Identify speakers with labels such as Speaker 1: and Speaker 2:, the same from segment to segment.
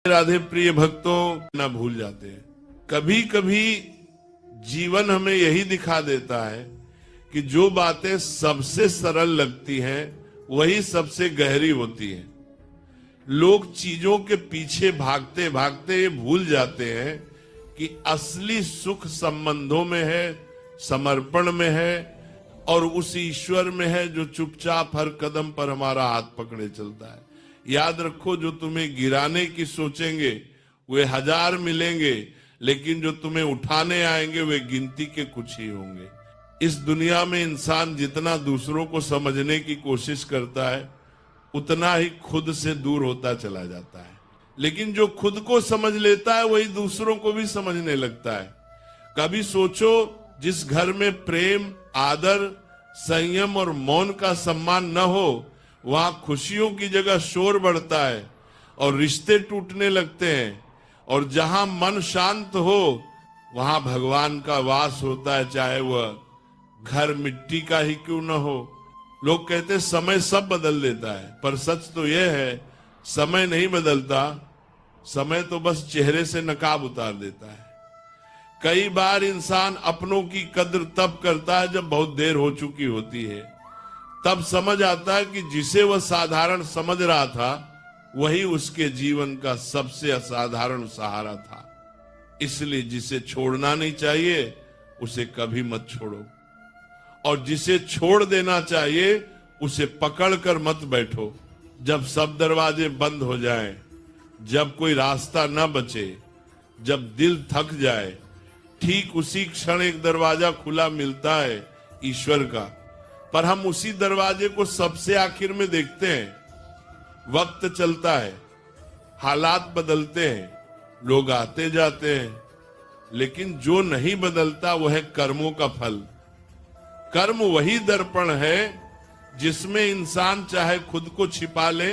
Speaker 1: राधे प्रिय भक्तों ना भूल जाते हैं। कभी कभी जीवन हमें यही दिखा देता है कि जो बातें सबसे सरल लगती हैं वही सबसे गहरी होती हैं। लोग चीजों के पीछे भागते भागते ये भूल जाते हैं कि असली सुख संबंधों में है, समर्पण में है और उस ईश्वर में है जो चुपचाप हर कदम पर हमारा हाथ पकड़े चलता है। याद रखो, जो तुम्हें गिराने की सोचेंगे वे 1000 मिलेंगे, लेकिन जो तुम्हें उठाने आएंगे वे गिनती के कुछ ही होंगे। इस दुनिया में इंसान जितना दूसरों को समझने की कोशिश करता है उतना ही खुद से दूर होता चला जाता है। लेकिन जो खुद को समझ लेता है वही दूसरों को भी समझने लगता है। कभी सोचो, जिस घर में प्रेम, आदर, संयम और मौन का सम्मान न हो वहां खुशियों की जगह शोर बढ़ता है और रिश्ते टूटने लगते हैं। और जहां मन शांत हो वहां भगवान का वास होता है, चाहे वह घर मिट्टी का ही क्यों न हो। लोग कहते समय सब बदल देता है, पर सच तो यह है समय नहीं बदलता, समय तो बस चेहरे से नकाब उतार देता है। कई बार इंसान अपनों की कद्र तब करता है जब बहुत देर हो चुकी होती है। तब समझ आता है कि जिसे वह साधारण समझ रहा था वही उसके जीवन का सबसे असाधारण सहारा था। इसलिए जिसे छोड़ना नहीं चाहिए उसे कभी मत छोड़ो, और जिसे छोड़ देना चाहिए उसे पकड़कर मत बैठो। जब सब दरवाजे बंद हो जाएं, जब कोई रास्ता न बचे, जब दिल थक जाए, ठीक उसी क्षण एक दरवाजा खुला मिलता है ईश्वर का। पर हम उसी दरवाजे को सबसे आखिर में देखते हैं। वक्त चलता है, हालात बदलते हैं, लोग आते जाते हैं, लेकिन जो नहीं बदलता वह है कर्मों का फल। कर्म वही दर्पण है जिसमें इंसान चाहे खुद को छिपा ले,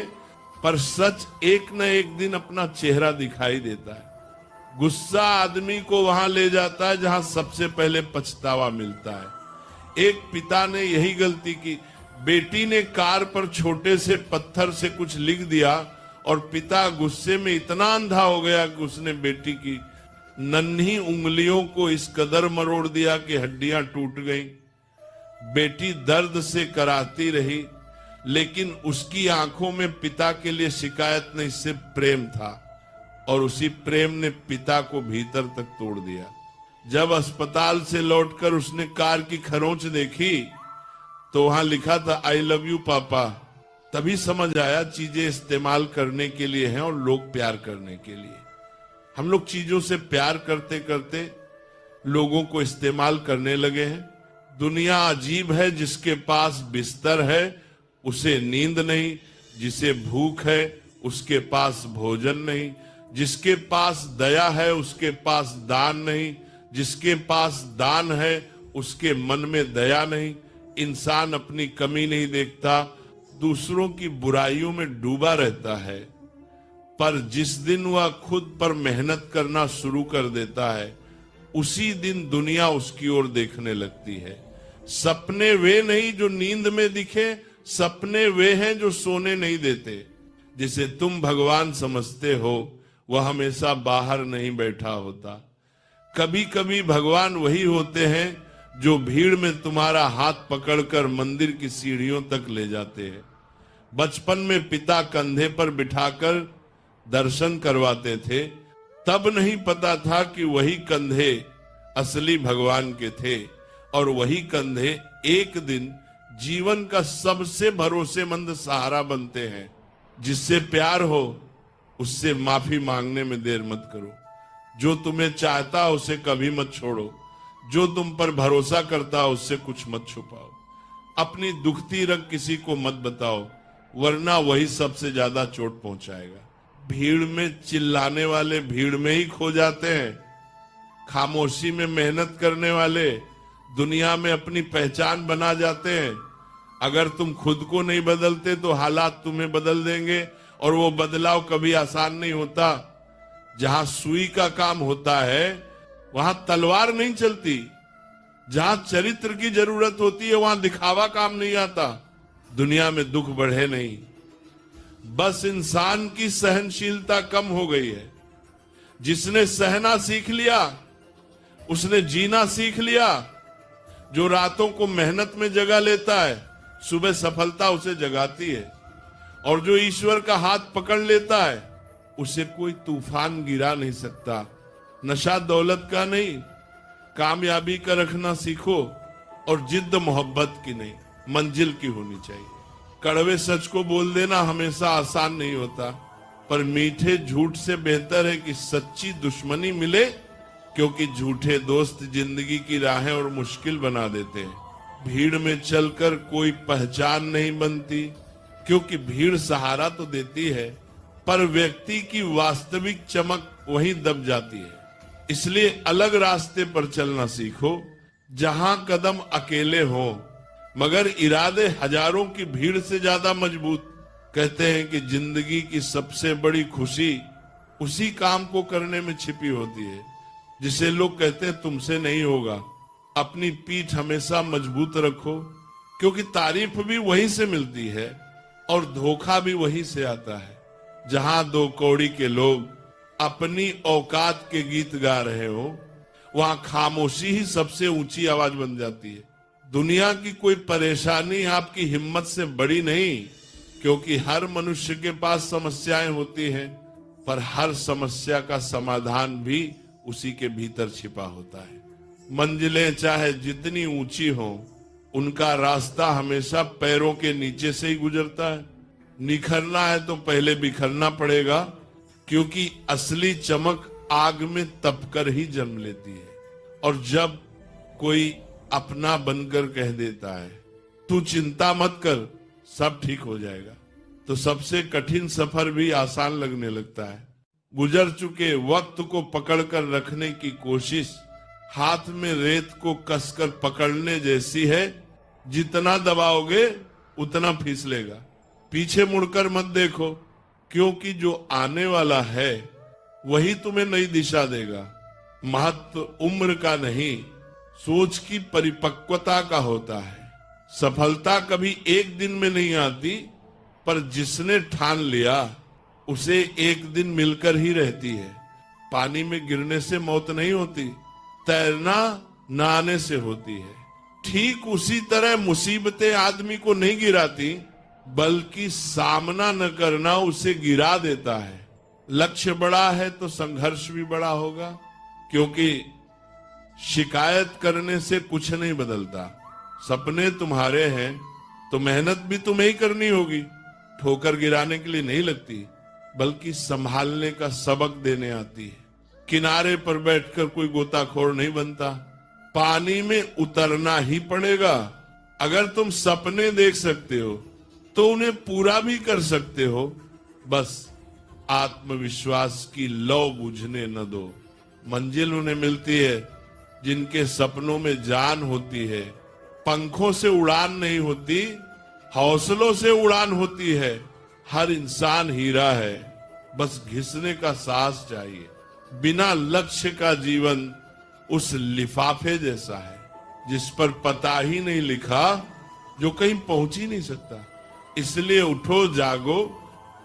Speaker 1: पर सच एक न एक दिन अपना चेहरा दिखाई देता है। गुस्सा आदमी को वहां ले जाता है जहां सबसे पहले पछतावा मिलता है। एक पिता ने यही गलती की। बेटी ने कार पर छोटे से पत्थर से कुछ लिख दिया और पिता गुस्से में इतना अंधा हो गया कि उसने बेटी की नन्ही उंगलियों को इस कदर मरोड़ दिया कि हड्डियां टूट गईं। बेटी दर्द से कराती रही, लेकिन उसकी आंखों में पिता के लिए शिकायत नहीं, सिर्फ प्रेम था, और उसी प्रेम ने पिता को भीतर तक तोड़ दिया। जब अस्पताल से लौटकर उसने कार की खरोंच देखी तो वहां लिखा था आई लव यू पापा। तभी समझ आया चीजें इस्तेमाल करने के लिए हैं और लोग प्यार करने के लिए। हम लोग चीजों से प्यार करते करते लोगों को इस्तेमाल करने लगे हैं। दुनिया अजीब है, जिसके पास बिस्तर है उसे नींद नहीं, जिसे भूख है उसके पास भोजन नहीं, जिसके पास दया है उसके पास दान नहीं, जिसके पास दान है उसके मन में दया नहीं। इंसान अपनी कमी नहीं देखता, दूसरों की बुराइयों में डूबा रहता है। पर जिस दिन वह खुद पर मेहनत करना शुरू कर देता है उसी दिन दुनिया उसकी ओर देखने लगती है। सपने वे नहीं जो नींद में दिखे, सपने वे हैं जो सोने नहीं देते। जिसे तुम भगवान समझते हो वह हमेशा बाहर नहीं बैठा होता। कभी कभी भगवान वही होते हैं जो भीड़ में तुम्हारा हाथ पकड़कर मंदिर की सीढ़ियों तक ले जाते हैं। बचपन में पिता कंधे पर बिठाकर दर्शन करवाते थे, तब नहीं पता था कि वही कंधे असली भगवान के थे, और वही कंधे एक दिन जीवन का सबसे भरोसेमंद सहारा बनते हैं। जिससे प्यार हो उससे माफी मांगने में देर मत करो। जो तुम्हें चाहता उसे कभी मत छोड़ो। जो तुम पर भरोसा करता उससे कुछ मत छुपाओ। अपनी दुखती रग किसी को मत बताओ, वरना वही सबसे ज्यादा चोट पहुंचाएगा। भीड़ में चिल्लाने वाले भीड़ में ही खो जाते हैं। खामोशी में मेहनत करने वाले दुनिया में अपनी पहचान बना जाते हैं। अगर तुम खुद को नहीं बदलते तो हालात तुम्हें बदल देंगे, और वो बदलाव कभी आसान नहीं होता। जहां सुई का काम होता है वहां तलवार नहीं चलती। जहां चरित्र की जरूरत होती है वहां दिखावा काम नहीं आता। दुनिया में दुख बढ़े नहीं, बस इंसान की सहनशीलता कम हो गई है। जिसने सहना सीख लिया उसने जीना सीख लिया। जो रातों को मेहनत में जगा लेता है, सुबह सफलता उसे जगाती है। और जो ईश्वर का हाथ पकड़ लेता है, उसे कोई तूफान गिरा नहीं सकता। नशा दौलत का नहीं, कामयाबी का रखना सीखो। और जिद्द मोहब्बत की नहीं, मंजिल की होनी चाहिए। कड़वे सच को बोल देना हमेशा आसान नहीं होता, पर मीठे झूठ से बेहतर है कि सच्ची दुश्मनी मिले, क्योंकि झूठे दोस्त जिंदगी की राहें और मुश्किल बना देते हैं। भीड़ में चलकर कोई पहचान नहीं बनती, क्योंकि भीड़ सहारा तो देती है, पर व्यक्ति की वास्तविक चमक वहीं दब जाती है। इसलिए अलग रास्ते पर चलना सीखो, जहां कदम अकेले हों मगर इरादे हजारों की भीड़ से ज्यादा मजबूत। कहते हैं कि जिंदगी की सबसे बड़ी खुशी उसी काम को करने में छिपी होती है जिसे लोग कहते हैं तुमसे नहीं होगा। अपनी पीठ हमेशा मजबूत रखो, क्योंकि तारीफ भी वहीं से मिलती है और धोखा भी वहीं से आता है। जहां दो कौड़ी के लोग अपनी औकात के गीत गा रहे हो, वहां खामोशी ही सबसे ऊंची आवाज बन जाती है। दुनिया की कोई परेशानी आपकी हिम्मत से बड़ी नहीं, क्योंकि हर मनुष्य के पास समस्याएं होती हैं, पर हर समस्या का समाधान भी उसी के भीतर छिपा होता है। मंजिलें चाहे जितनी ऊंची हों, उनका रास्ता हमेशा पैरों के नीचे से ही गुजरता है। निखरना है तो पहले बिखरना पड़ेगा, क्योंकि असली चमक आग में तपकर ही जन्म लेती है। और जब कोई अपना बनकर कह देता है तू चिंता मत कर, सब ठीक हो जाएगा, तो सबसे कठिन सफर भी आसान लगने लगता है। गुजर चुके वक्त को पकड़कर रखने की कोशिश हाथ में रेत को कसकर पकड़ने जैसी है। जितना दबाओगे उतना फिसलेगा। पीछे मुड़कर मत देखो, क्योंकि जो आने वाला है वही तुम्हें नई दिशा देगा। महत्व उम्र का नहीं, सोच की परिपक्वता का होता है। सफलता कभी एक दिन में नहीं आती, पर जिसने ठान लिया उसे एक दिन मिलकर ही रहती है। पानी में गिरने से मौत नहीं होती, तैरना नहाने से होती है। ठीक उसी तरह मुसीबतें आदमी को नहीं गिराती, बल्कि सामना न करना उसे गिरा देता है। लक्ष्य बड़ा है तो संघर्ष भी बड़ा होगा, क्योंकि शिकायत करने से कुछ नहीं बदलता। सपने तुम्हारे हैं तो मेहनत भी तुम्हें ही करनी होगी। ठोकर गिराने के लिए नहीं लगती, बल्कि संभालने का सबक देने आती है। किनारे पर बैठकर कोई गोताखोर नहीं बनता, पानी में उतरना ही पड़ेगा। अगर तुम सपने देख सकते हो तो उन्हें पूरा भी कर सकते हो, बस आत्मविश्वास की लौ बुझने न दो। मंजिल उन्हें मिलती है जिनके सपनों में जान होती है। पंखों से उड़ान नहीं होती, हौसलों से उड़ान होती है। हर इंसान हीरा है, बस घिसने का साहस चाहिए। बिना लक्ष्य का जीवन उस लिफाफे जैसा है जिस पर पता ही नहीं लिखा, जो कहीं पहुंच ही नहीं सकता। इसलिए उठो, जागो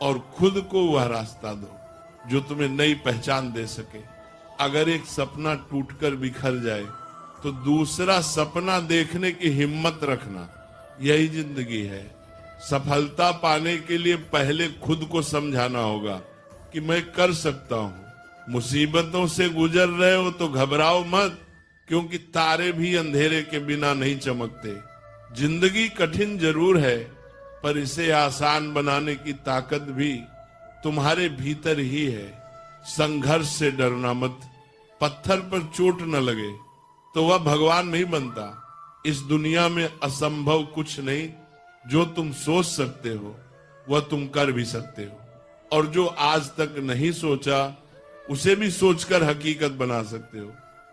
Speaker 1: और खुद को वह रास्ता दो जो तुम्हें नई पहचान दे सके। अगर एक सपना टूटकर बिखर जाए तो दूसरा सपना देखने की हिम्मत रखना, यही जिंदगी है। सफलता पाने के लिए पहले खुद को समझाना होगा कि मैं कर सकता हूं। मुसीबतों से गुजर रहे हो तो घबराओ मत, क्योंकि तारे भी अंधेरे के बिना नहीं चमकते। जिंदगी कठिन जरूर है, पर इसे आसान बनाने की ताकत भी तुम्हारे भीतर ही है। संघर्ष से डरना मत। पत्थर पर चोट न लगे तो वह भगवान नहीं बनता। इस दुनिया में असंभव कुछ नहीं। जो तुम सोच सकते हो वह तुम कर भी सकते हो, और जो आज तक नहीं सोचा उसे भी सोचकर हकीकत बना सकते हो।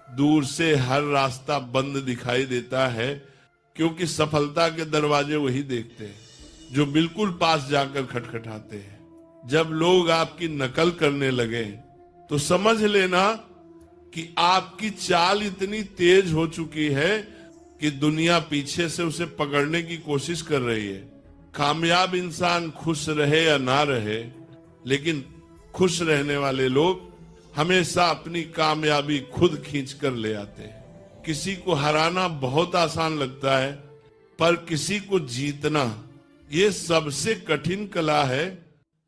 Speaker 1: दूर से हर रास्ता बंद दिखाई देता है, क्योंकि सफलता के दरवाजे वही देखते हैं जो बिल्कुल पास जाकर खटखटाते हैं। जब लोग आपकी नकल करने लगे तो समझ लेना कि आपकी चाल इतनी तेज हो चुकी है कि दुनिया पीछे से उसे पकड़ने की कोशिश कर रही है। कामयाब इंसान खुश रहे या ना रहे, लेकिन खुश रहने वाले लोग हमेशा अपनी कामयाबी खुद खींच कर ले आते हैं। किसी को हराना बहुत आसान लगता है, पर किसी को जीतना ये सबसे कठिन कला है।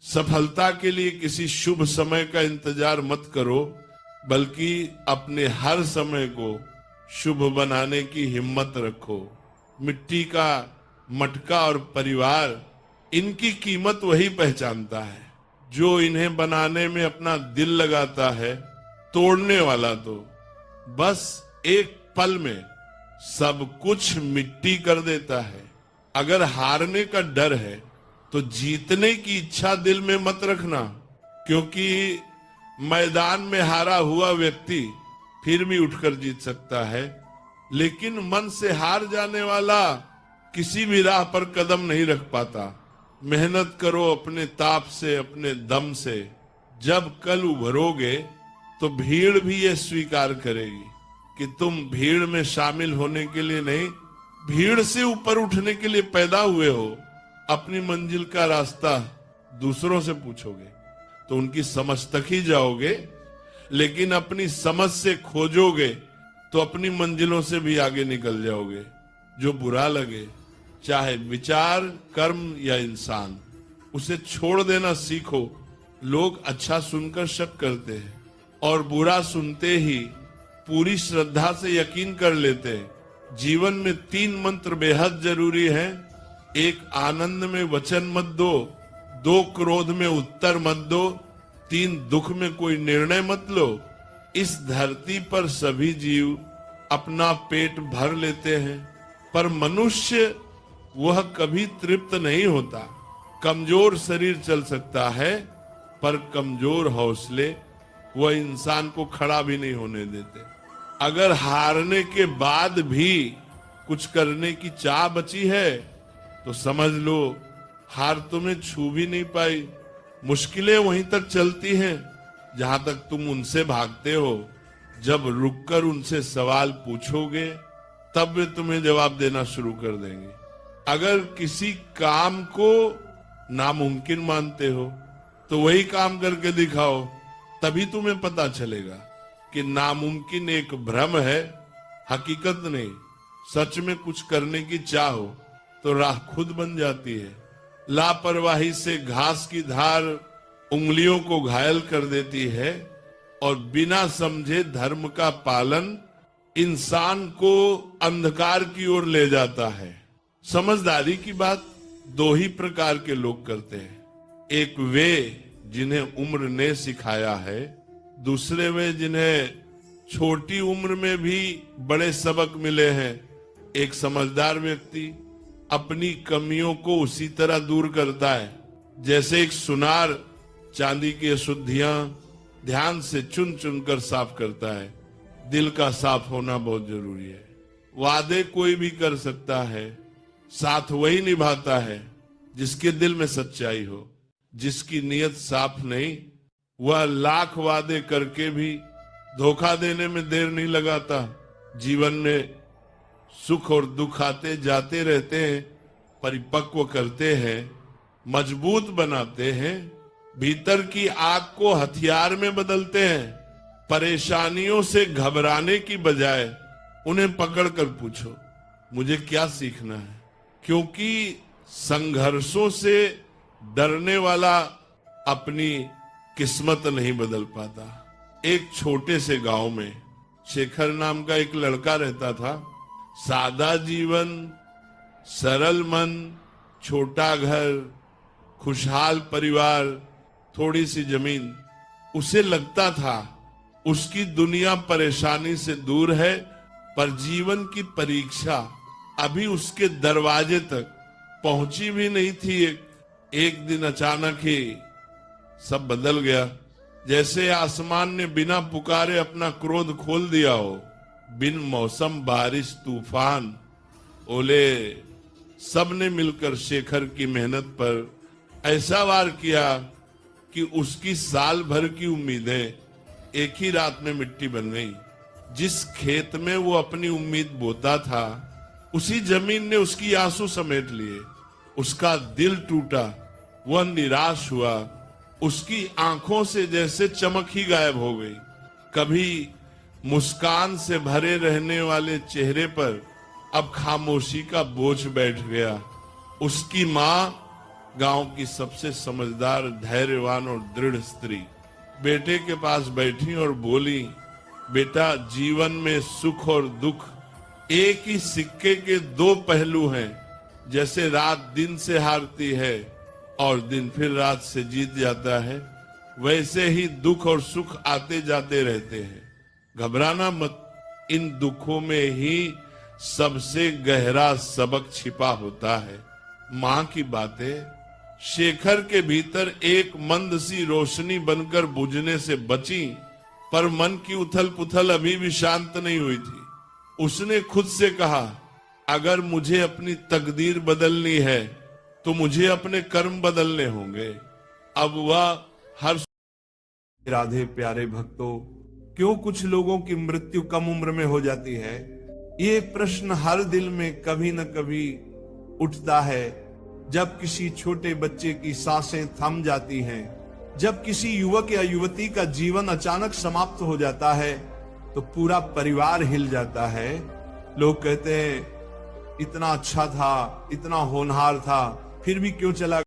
Speaker 1: सफलता के लिए किसी शुभ समय का इंतजार मत करो, बल्कि अपने हर समय को शुभ बनाने की हिम्मत रखो। मिट्टी का मटका और परिवार, इनकी कीमत वही पहचानता है जो इन्हें बनाने में अपना दिल लगाता है। तोड़ने वाला तो बस एक पल में सब कुछ मिट्टी कर देता है। अगर हारने का डर है तो जीतने की इच्छा दिल में मत रखना, क्योंकि मैदान में हारा हुआ व्यक्ति फिर भी उठकर जीत सकता है, लेकिन मन से हार जाने वाला किसी भी राह पर कदम नहीं रख पाता। मेहनत करो अपने ताप से, अपने दम से। जब कल उभरोगे तो भीड़ भी ये स्वीकार करेगी कि तुम भीड़ में शामिल होने के लिए नहीं, भीड़ से ऊपर उठने के लिए पैदा हुए हो। अपनी मंजिल का रास्ता दूसरों से पूछोगे तो उनकी समझ तक ही जाओगे, लेकिन अपनी समझ से खोजोगे तो अपनी मंजिलों से भी आगे निकल जाओगे। जो बुरा लगे, चाहे विचार, कर्म या इंसान, उसे छोड़ देना सीखो। लोग अच्छा सुनकर शक करते हैं और बुरा सुनते ही पूरी श्रद्धा से यकीन कर लेते हैं। जीवन में 3 मंत्र बेहद जरूरी है। 1, आनंद में वचन मत दो। 2, क्रोध में उत्तर मत दो। 3, दुख में कोई निर्णय मत लो। इस धरती पर सभी जीव अपना पेट भर लेते हैं, पर मनुष्य वह कभी तृप्त नहीं होता। कमजोर शरीर चल सकता है, पर कमजोर हौसले वह इंसान को खड़ा भी नहीं होने देते। अगर हारने के बाद भी कुछ करने की चाह बची है तो समझ लो हार तुम्हें छू भी नहीं पाई। मुश्किलें वहीं तक चलती हैं जहां तक तुम उनसे भागते हो। जब रुककर उनसे सवाल पूछोगे तब वे तुम्हें जवाब देना शुरू कर देंगे। अगर किसी काम को नामुमकिन मानते हो तो वही काम करके दिखाओ, तभी तुम्हें पता चलेगा कि नामुमकिन एक भ्रम है, हकीकत नहीं। सच में कुछ करने की चाह हो तो राह खुद बन जाती है। लापरवाही से घास की धार उंगलियों को घायल कर देती है और बिना समझे धर्म का पालन इंसान को अंधकार की ओर ले जाता है। समझदारी की बात 2 ही प्रकार के लोग करते हैं। एक वे जिन्हें उम्र ने सिखाया है, दूसरे वे जिन्हें छोटी उम्र में भी बड़े सबक मिले हैं। एक समझदार व्यक्ति अपनी कमियों को उसी तरह दूर करता है जैसे एक सुनार चांदी की अशुद्धियां ध्यान से चुन चुन कर साफ करता है। दिल का साफ होना बहुत जरूरी है। वादे कोई भी कर सकता है, साथ वही निभाता है जिसके दिल में सच्चाई हो। जिसकी नीयत साफ नहीं, वह लाख वादे करके भी धोखा देने में देर नहीं लगाता। जीवन में सुख और दुख आते जाते रहते हैं, परिपक्व करते हैं, मजबूत बनाते हैं, भीतर की आग को हथियार में बदलते हैं। परेशानियों से घबराने की बजाय उन्हें पकड़कर पूछो, मुझे क्या सीखना है? क्योंकि संघर्षों से डरने वाला अपनी किस्मत नहीं बदल पाता। एक छोटे से गांव में शेखर नाम का एक लड़का रहता था। सादा जीवन, सरल मन, छोटा घर, खुशहाल परिवार, थोड़ी सी जमीन। उसे लगता था उसकी दुनिया परेशानी से दूर है, पर जीवन की परीक्षा अभी उसके दरवाजे तक पहुंची भी नहीं थी। एक दिन अचानक ही सब बदल गया, जैसे आसमान ने बिना पुकारे अपना क्रोध खोल दिया हो। बिन मौसम बारिश, तूफान, ओले, सब ने मिलकर शेखर की मेहनत पर ऐसा वार किया कि उसकी साल भर की उम्मीदें एक ही रात में मिट्टी बन गई। जिस खेत में वो अपनी उम्मीद बोता था, उसी जमीन ने उसकी आंसू समेट लिए। उसका दिल टूटा, वह निराश हुआ, उसकी आंखों से जैसे चमक ही गायब हो गई। कभी मुस्कान से भरे रहने वाले चेहरे पर अब खामोशी का बोझ बैठ गया। उसकी माँ, गांव की सबसे समझदार, धैर्यवान और दृढ़ स्त्री, बेटे के पास बैठी और बोली, बेटा, जीवन में सुख और दुख एक ही सिक्के के दो पहलू हैं। जैसे रात दिन से हारती है और दिन फिर रात से जीत जाता है, वैसे ही दुख और सुख आते जाते रहते हैं। घबराना मत, इन दुखों में ही सबसे गहरा सबक छिपा होता है। माँ की बातें शेखर के भीतर एक मंद सी रोशनी बनकर बुझने से बची, पर मन की उथल पुथल अभी भी शांत नहीं हुई थी। उसने खुद से कहा, अगर मुझे अपनी तकदीर बदलनी है तो मुझे अपने कर्म बदलने होंगे। अब वह हर
Speaker 2: राधे प्यारे भक्तों, क्यों कुछ लोगों की मृत्यु कम उम्र में हो जाती है? ये प्रश्न हर दिल में कभी न कभी उठता है। जब किसी छोटे बच्चे की सांसें थम जाती हैं, जब किसी युवक या युवती का जीवन अचानक समाप्त हो जाता है, तो पूरा परिवार हिल जाता है। लोग कहते हैं, इतना अच्छा था, इतना होनहार था, फिर भी क्यों चला